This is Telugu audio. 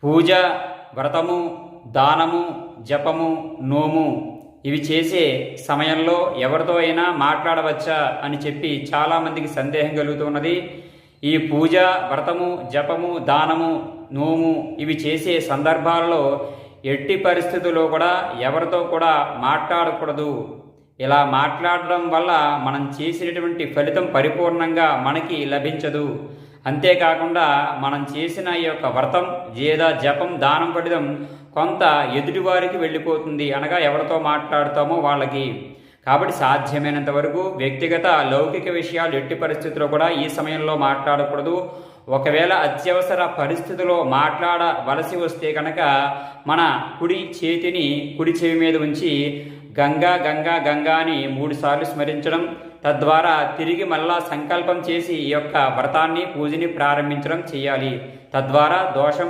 పూజ, వ్రతము, దానము, జపము, నోము ఇవి చేసే సమయంలో ఎవరితో అయినా మాట్లాడవచ్చా అని చెప్పి చాలామందికి సందేహం కలుగుతున్నది. ఈ పూజ, వ్రతము, జపము, దానము, నోము ఇవి చేసే సందర్భాలలో ఎట్టి పరిస్థితుల్లో కూడా ఎవరితో కూడా మాట్లాడకూడదు. ఇలా మాట్లాడడం వల్ల మనం చేసినటువంటి ఫలితం పరిపూర్ణంగా మనకి లభించదు. అంతేకాకుండా మనం చేసిన ఈ యొక్క వ్రతం లేదా జపం, దానం ఫలితం కొంత ఎదుటివారికి వెళ్ళిపోతుంది, అనగా ఎవరితో మాట్లాడుతామో వాళ్ళకి. కాబట్టి సాధ్యమైనంత వరకు వ్యక్తిగత లౌకిక విషయాలు ఎట్టి పరిస్థితుల్లో కూడా ఈ సమయంలో మాట్లాడకూడదు. ఒకవేళ అత్యవసర పరిస్థితిలో మాట్లాడవలసి వస్తే కనుక మన కుడి చేతిని కుడి చెవి మీద ఉంచి గంగా గంగా గంగా అని 3 సార్లు స్మరించడం, తద్వారా తిరిగి మళ్ళా సంకల్పం చేసి ఈ యొక్క వ్రతాన్ని, పూజని ప్రారంభించడం చేయాలి. తద్వారా దోషం